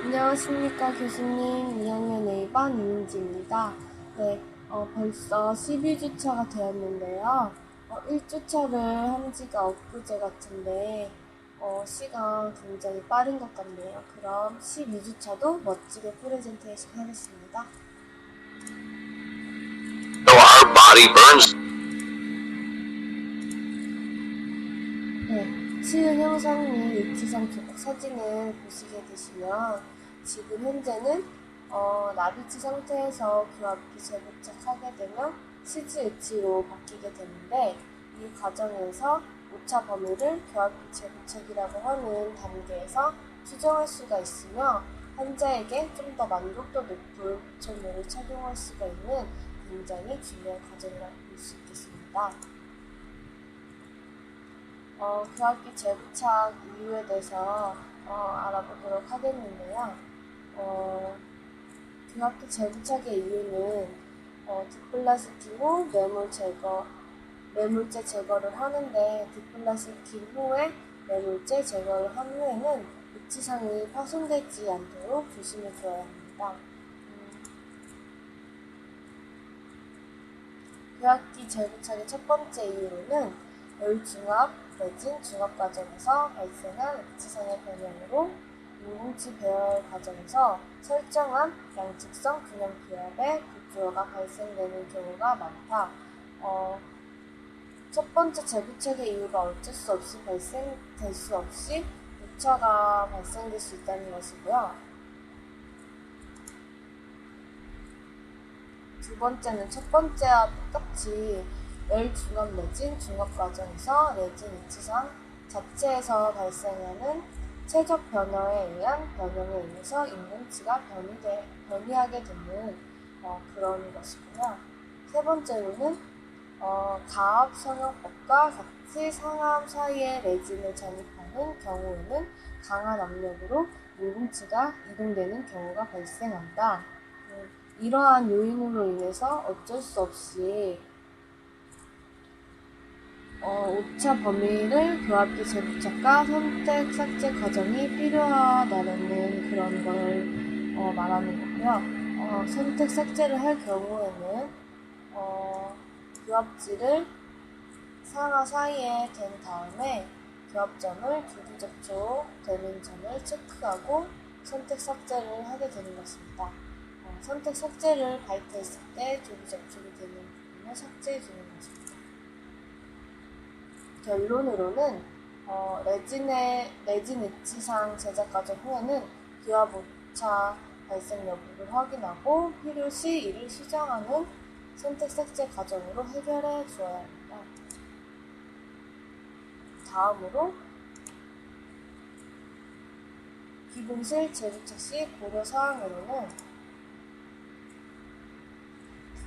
안녕하십니까 교수님. 2학년 A반 이민지입니다. 네, 벌써 12주차가 되었는데요. 1주차를 한 지가 엊그제 같은데 시간 굉장히 빠른 것 같네요. 그럼 12주차도 멋지게 프레젠테이션 하겠습니다. So our body burns. 네, 치은 영상 및 일지상 조각 사진을 보시게 되시면 지금 현재는 나비치 상태에서 교합기 재부착하게 되면 시즈 엣지로 바뀌게 되는데 이 과정에서 오차 범위를 교합기 재부착이라고 하는 단계에서 추정할 수가 있으며 환자에게 좀 더 만족도 높은 보철물을 착용할 수가 있는 굉장히 중요한 과정이라고 볼 수 있겠습니다. 교합기 재부착 이유에 대해서 알아보도록 하겠는데요. 교합기 재부착의 이유는 디플라스팅 후 매물제 제거를 하는데 디플라스팅 후에 매물제 제거를 한 후에는 입지상이 파손되지 않도록 조심해 주어야 합니다. 교합기 재부착의 첫 번째 이유로는 열중합 내진 중합 과정에서 발생한 입지상의 변형으로 인공치 배열 과정에서 설정한 양측성 균형 기압의 구조가 발생되는 경우가 많다. 첫 번째 재부착의 이유가 어쩔 수 없이 발생될 수 없이 오차가 발생될 수 있다는 것이고요. 두 번째는 첫 번째와 똑같이 열중합 내진 중합 과정에서 내진 입지상 자체에서 발생하는 체적 변화에 의한 변형에 의해서 인공치가 변이하게 되는 그런 것이고요. 세 번째로는 가압 성형법과 같이 상암 사이에 레진을 잠입하는 경우에는 강한 압력으로 인공치가 이동되는 경우가 발생한다. 이러한 요인으로 인해서 어쩔 수 없이 오차 범위를 교합기 재부착과 선택 삭제 과정이 필요하다는 그런 걸 말하는 거고요. 선택 삭제를 할 경우에는 교합지를 상하 사이에 댄 다음에 교합점을 조기 접촉되는 점을 체크하고 선택 삭제를 하게 되는 것입니다. 선택 삭제를 발표했을 때 조기 접촉이 되는 부분을 삭제해 주는 것입니다. 결론으로는 레진 엣지상 제작 과정 후에는 교합 오차 발생 여부를 확인하고 필요시 이를 수정하는 선택 삭제 과정으로 해결해 주어야 합니다. 다음으로 기본실 재부착 시 고려 사항으로는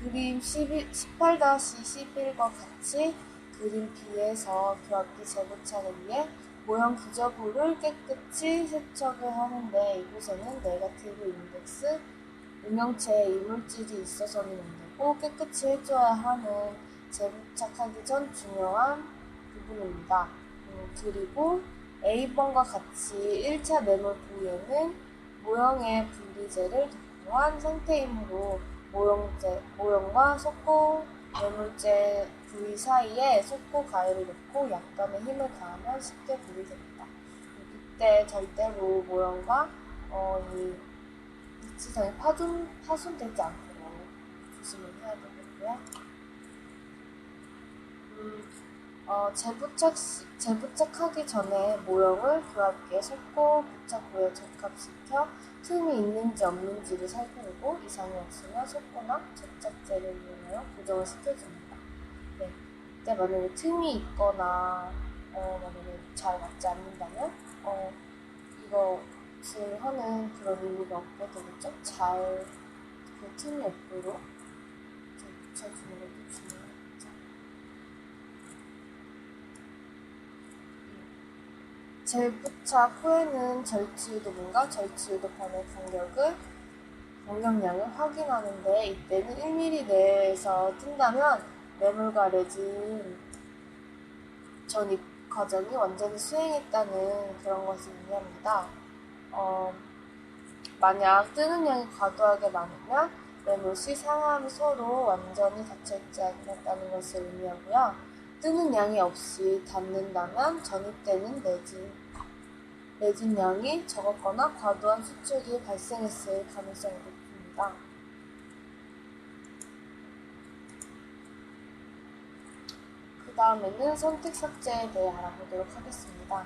그림 18-11과 같이 그림 B에서 교합기 재부착을 위해 모형 기저부를 깨끗이 세척을 하는데 이곳에는 네거티브 인덱스 음영체에 이물질이 있어서는 안되고 깨끗이 해줘야 하는 재부착하기 전 중요한 부분입니다. 그리고 A번과 같이 1차 매몰 부위에는 모형의 분리제를 도포한 상태이므로 모형과 속고 매물제 부위 사이에 속고 가위를 넣고 약간의 힘을 가하면 쉽게 분리됩니다. 이때 절대로 모형과 이 입지상이 파손되지 않도록 조심을 해야 되겠고요. 재부착하기 전에 모형을 교합기에 속고 부착 후에 적합시켜 틈이 있는지 없는지를 살펴보고 이상이 없으면 속고나 접착제를 이용하여 고정을 시켜줍니다. 네, 이때 만약에 틈이 있거나 만약에 잘 맞지 않는다면 이것을 하는 그런 의미가 없게 되겠죠. 잘 그 틈이 없도록 붙여주는 것도 중요하겠죠. 재부착 후에는 절취유도분과 절취유도판의 공격량을 확인하는데 이때는 1mm 내에서 뜬다면 매물과 레진 전입 과정이 완전히 수행했다는 그런 것을 의미합니다. 만약 뜨는 양이 과도하게 많으면 레롯이 상하함이 서로 완전히 닫혀있지 않았다는 것을 의미하고요. 뜨는 양이 없이 닫는다면 전입되는 내진 양이 적었거나 과도한 수축이 발생했을 가능성이 높습니다. 그 다음에는 선택 삭제에 대해 알아보도록 하겠습니다.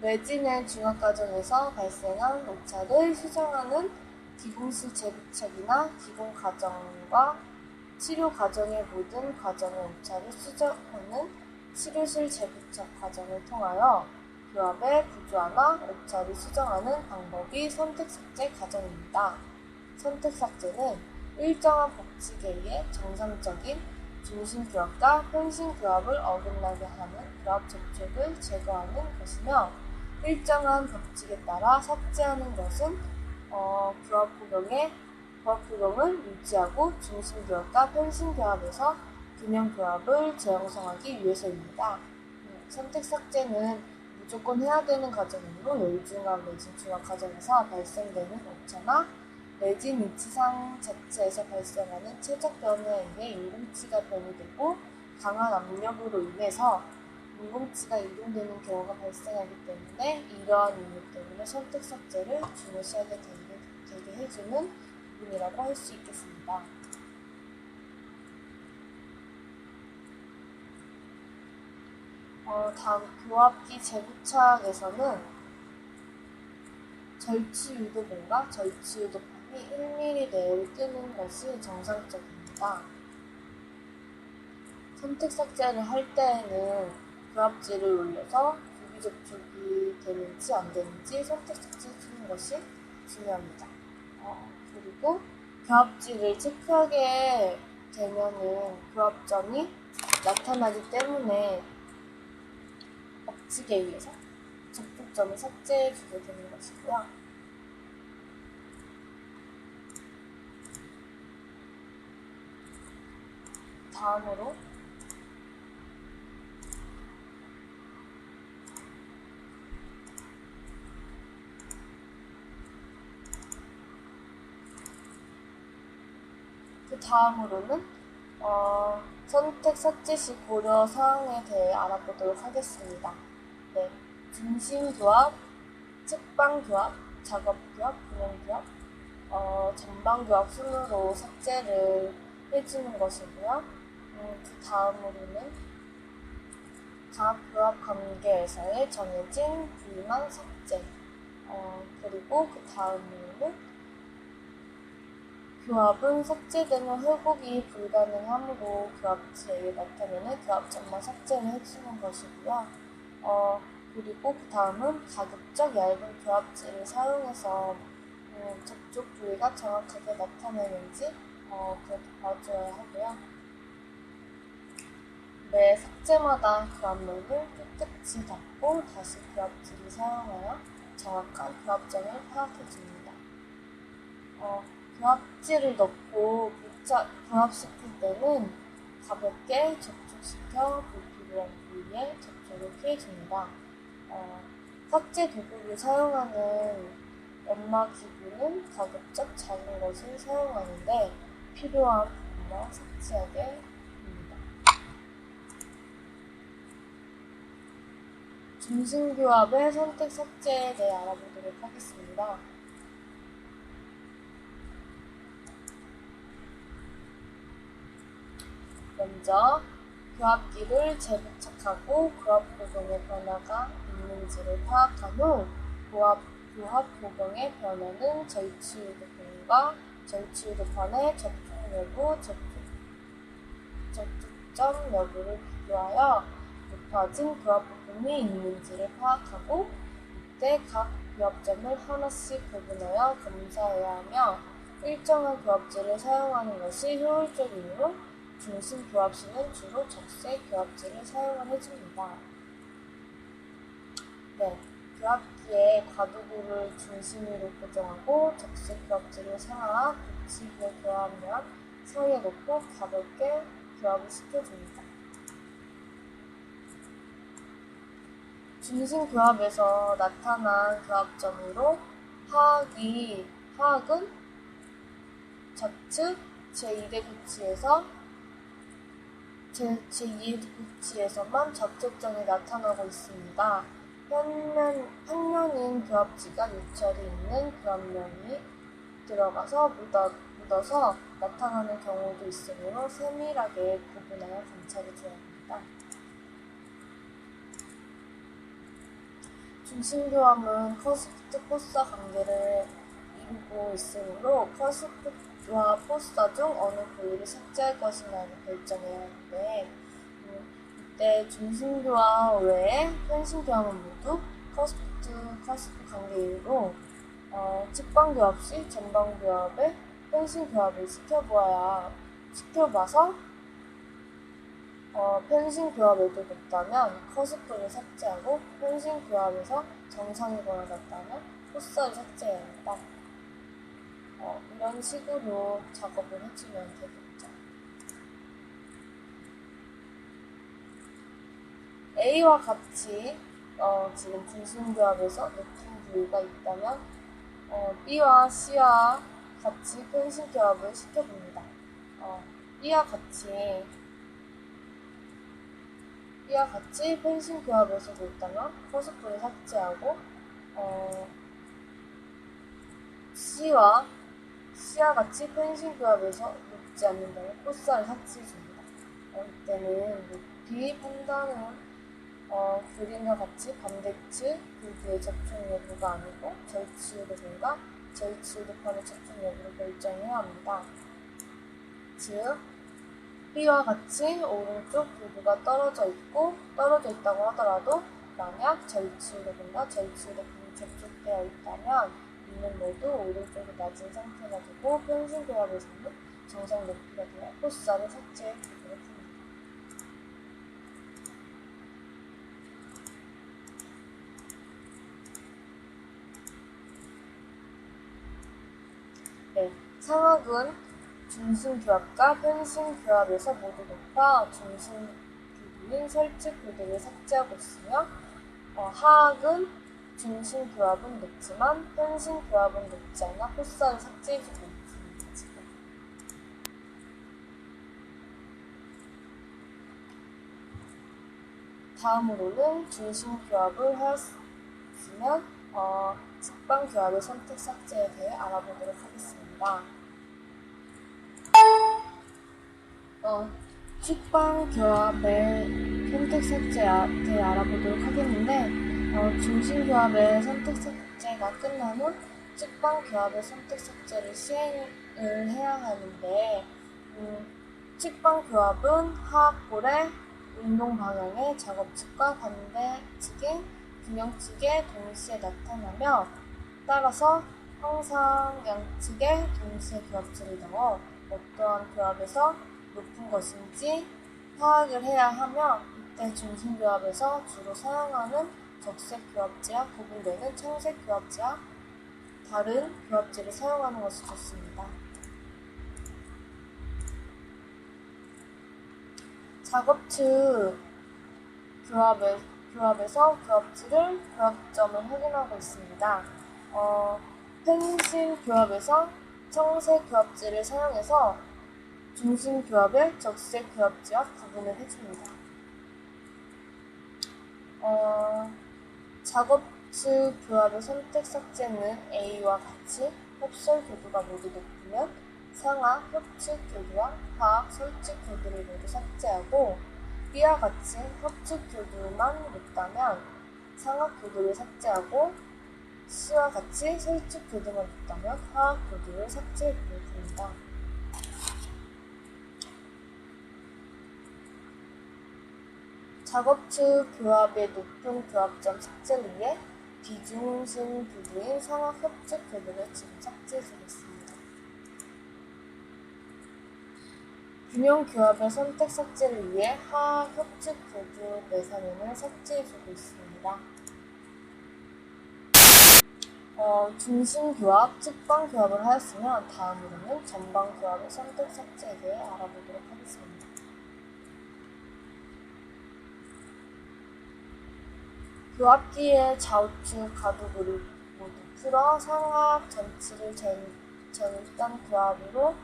내지는 중학 과정에서 발생한 오차를 수정하는 기공실 재부착이나 기공 과정과 치료 과정의 모든 과정의 오차를 수정하는 치료실 재부착 과정을 통하여 교합의 구조화나 오차를 수정하는 방법이 선택 삭제 과정입니다. 선택 삭제는 일정한 법칙에 의해 정상적인 중심 교합과 편심 교합을 어긋나게 하는 교합 접촉을 제거하는 것이며, 일정한 법칙에 따라 삭제하는 것은 교합 구동을 유지하고 중심 교합과 편심 교합에서 균형 교합을 재형성하기 위해서입니다. 선택 삭제는 무조건 해야 되는 과정이므로 열중합 내진 중합 과정에서 발생되는 오차나 내진 이치상 자체에서 발생하는 체적 변화에 의해 인공치가 변이되고 강한 압력으로 인해서 인공치가 이동되는 경우가 발생하기 때문에 이러한 이유 때문에 선택 삭제를 중요시하게 되게 해주는 부분이라고 할 수 있겠습니다. 다음 교합기 재부착에서는 절취유도본과 절취유도판이 1mm 내에 뜨는 것이 정상적입니다. 선택 삭제를 할 때에는 교합지를 올려서 부비 접촉이 되는지 안 되는지 선택 삭제해주는 것이 중요합니다. 그리고 교합지를 체크하게 되면은 교합점이 나타나기 때문에 법칙에 의해서 접촉점을 삭제해주게 되는 것이고요. 다음으로 다음으로는 선택 삭제 시 고려 사항에 대해 알아보도록 하겠습니다. 네, 중심 교합, 측방 교합, 작업 교합, 분행 교합, 전방 교합 순으로 삭제를 해주는 것이고요. 그 다음으로는 각 교합 관계에서의 정해진 불만 삭제, 그리고 그 다음으로는 교합은 삭제되면 회복이 불가능하므로 교합지에 의해 나타내는 교합점만 삭제를 해주는 것이고요. 그리고 그 다음은 가급적 얇은 교합지를 사용해서 접촉 부위가 정확하게 나타내는지 그렇게 봐줘야 하고요. 매 삭제마다 교합면을 깨끗이 닦고 다시 교합지를 사용하여 정확한 교합점을 파악해줍니다. 교합지를 넣고 교합시킬 때는 가볍게 접촉시켜 불필요한 부위에 접촉을 피해줍니다. 삭제 도구를 사용하는 연마 기구는 가급적 작은 것을 사용하는데 필요한 부분만 삭제하게 합니다. 중심교합의 선택 삭제에 대해 알아보도록 하겠습니다. 먼저 교합기를 재부착하고 교합 고동의 변화가 있는지를 파악한 후 교합 고동의 변화는 절취유도판과 절취유도판의 접촉 여부, 접촉점 여부를 비교하여 높아진 교합 부분이 있는지를 파악하고 이때 각 교합점을 하나씩 구분하여 검사해야 하며 일정한 교합지를 사용하는 것이 효율적이므로 중심 교합시는 주로 적색 교합지를 사용을 해줍니다. 네, 교합기에 과도구를 중심으로 고정하고 적색 교합지를 상하 붙이고 교합면 사이에 놓고 가볍게 교합을 시켜줍니다. 중심 교합에서 나타난 교합점으로 하악은 좌측 제2대 구치에서만 접촉점이 나타나고 있습니다. 평면인 교합지가 유철이 있는 교합면이 들어가서 묻어서 나타나는 경우도 있으므로 세밀하게 구분하여 관찰해 줘야 합니다. 중심교합은 커스프트 포스와 관계를 이루고 있으므로 커스프트와 포스와 중 어느 부위를 삭제할 것이냐를 결정해야 하는데 이때 중심교합 외에 편심교합은 모두 커스프트 관계 이유로 측방교합 시 전방교합에 편심교합을 시켜봐서 편심교합에도 높다면 커스프를 삭제하고 편심교합에서 정상이거나 같다면 포스를 삭제해야 한다. 이런 식으로 작업을 해주면 되겠죠. A와 같이 지금 중심교합에서 높은 부위가 있다면 B와 C와 같이 편심교합을 시켜봅니다. B와 같이 편심교합에서 높다면 커스프를 삭제하고 C와 같이 편심교합에서 높지 않는다면 포스를 삭제해줍니다. 이때는 높이 판단은 그림과 같이 반대측 부부의 접촉 여부가 아니고 절치 부분과 절치 부판의 접촉 여부를 결정해야 합니다. 즉 B와 같이 오른쪽 부부가 떨어져 있다고 하더라도 만약 절치 부분과 절치 부분이 접촉되어 있다면 이는 모두 오른쪽이 낮은 상태가 되고 편심교합에서는 정상 높이가 되어 포스를 삭제해 주도록 합니다. 네, 상악은 중심교합과 편심교합에서 모두 높아 중심교두인 설치교두를 삭제하고 있으며 하악은 중심교합은 높지만 편심교합은 높지 않아 포스를 삭제해주고 있습니다. 지금. 다음으로는 중심교합을 하였으면 측방교합의 선택 삭제에 대해 알아보도록 하겠습니다. 측방교합의 선택 삭제에 대해 알아보도록 하겠는데 중심교합의 선택 삭제가 끝난 후 측방교합의 선택 삭제를 시행을 해야 하는데 측방교합은 하악볼의 운동 방향의 작업측과 반대측인 균형측에 동시에 나타나며 따라서 항상 양측에 동시에 교합체를 넣어 어떠한 교합에서 높은 것인지 파악을 해야 하며 이때 중심교합에서 주로 사용하는 적색 교합제와 구분되는 청색 교합제와 다른 교합제를 사용하는 것이 좋습니다. 작업측 교합에서 교합점을 확인하고 있습니다. 편심 교합에서 청색 교합제를 사용해서 중심 교합의 적색 교합제와 구분을 해줍니다. 작업측 교합의 선택 삭제는 A와 같이 협설 교두가 모두 높으면 상하 협측 교두와 하악 설측 교두를 모두 삭제하고 B와 같이 협측 교두만 높다면 상악 교두를 삭제하고 C와 같이 설측 교두만 높다면 하악 교두를 삭제해주도록 합니다. 작업측 교합의 높은 교합점 삭제를 위해 비중심 교두인 상악 협측 교두를 지금 삭제해주겠습니다. 균형 교합의 선택 삭제를 위해 하악 협측 교두 내선임을 삭제해주고 있습니다. 중심 교합, 측방 교합을 하였으면 다음으로는 전방 교합의 선택 삭제에 대해 알아보도록 하겠습니다. 교합기의 좌우측 가두부를 모두 풀어 상학 전치를 전단 교합으로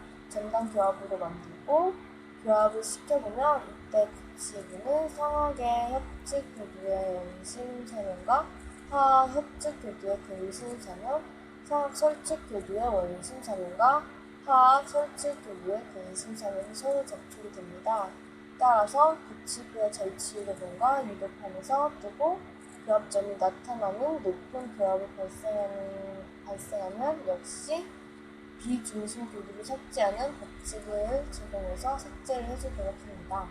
만들고 교합을 시켜보면 이때 구치부는 상학의 협직 교두의 원심 사면과 하학 협직 교두의 근심 사면, 상학 설칙 교두의 원심 사면과 하학 설칙 교두의 근심 사면이 서로 접촉이 됩니다. 따라서 구치부의 절취 부분과 유도판에서 뜨고 교합점이 나타나는 높은 교합을 발생하면 역시 비중심 교두를 삭제하는 법칙을 적용해서 삭제를 해주도록 합니다.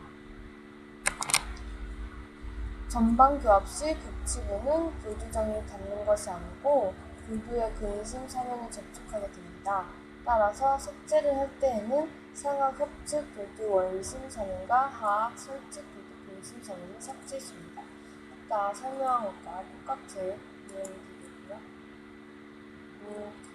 전방 교합 시 구치부는 교두정이 닿는 것이 아니고 교두의 근심 사면에 접촉하게 됩니다. 따라서 삭제를 할 때에는 상학 협측 교두 원심 사면과 하학 설측 교두 근심 사면을 삭제해줍니다. 아까 설명한 것과 똑같은 내용이고요.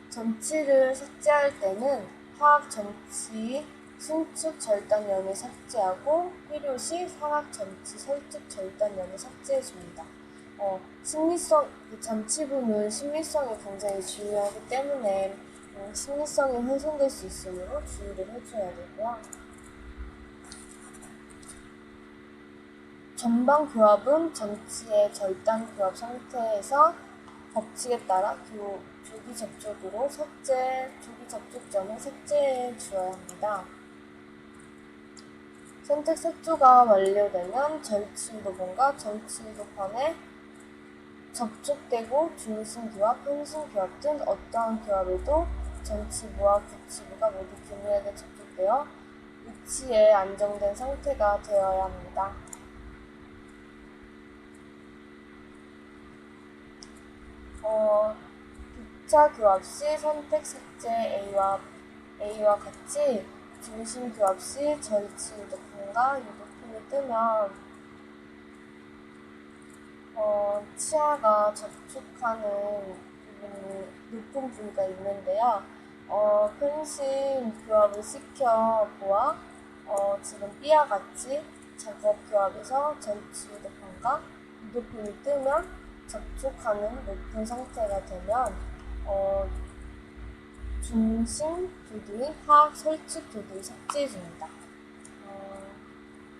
전치를 삭제할 때는 하학 전치 순축 절단연을 삭제하고 필요시 상학 전치 설축 절단연을 삭제해줍니다. 전치부는 심리성이 굉장히 중요하기 때문에 심리성이 훼손될 수 있으므로 주의를 해줘야 되고요. 전방 교합은 전치의 절단 교합 상태에서 법칙에 따라 조기 접촉으로 조기 접촉점을 삭제해 주어야 합니다. 선택 색조가 완료되면 절취 부분과 절취 유도판에 접촉되고 중심 교합, 평심 교합 등 어떠한 교합에도 전치부와 구치부가 모두 균일하게 접촉되어 위치에 안정된 상태가 되어야 합니다. 부차 교합 시 선택 삭제 A와 같이 중심 교합 시 절취 유도판과 유도품이 뜨면 치아가 접촉하는 높은 부위가 있는데요. 평심 교합을 시켜 보아 지금 B와 같이 작업 교합에서 절취 유도판과 유도품이 뜨면 접촉하는 높은 상태가 되면 중심 교두인 하학 설측 교두를 삭제해줍니다.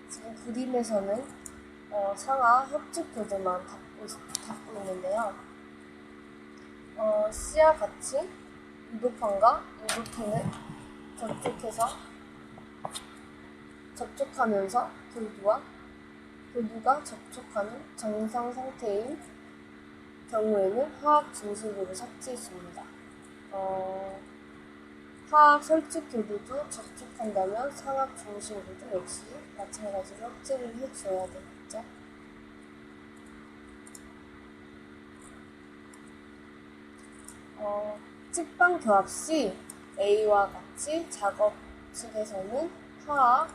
지금 그림에서는 상하 협측 교두만 닫고 있는데요. C와 같이 유도판과 유도핀을 접촉하면서 교두가 접촉하는 정상 상태인 경우에는 하학 중심부를 삭제해줍니다. 하학 설측 교두도 접촉한다면 상학 중심부도 역시 마찬가지로 삭제를 해줘야 되겠죠. 측방 교합 시 A와 같이 작업실에서는 하학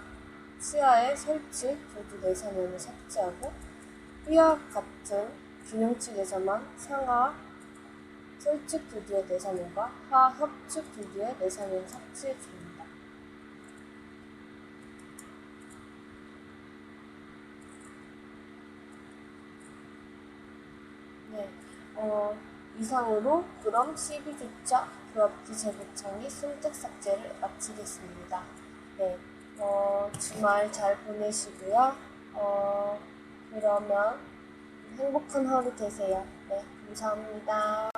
치아의 설측 교두 내사면을 삭제하고 B와 같은 균형측에서만 상하 설측 교두의 내사면과 하학 협측 교두의 내사면을 삭제해줍니다. 네, 이상으로 그럼 12주차 교합기 재구창 및 선택 삭제를 마치겠습니다. 네, 주말 잘 보내시고요. 그러면 행복한 하루 되세요. 네, 감사합니다.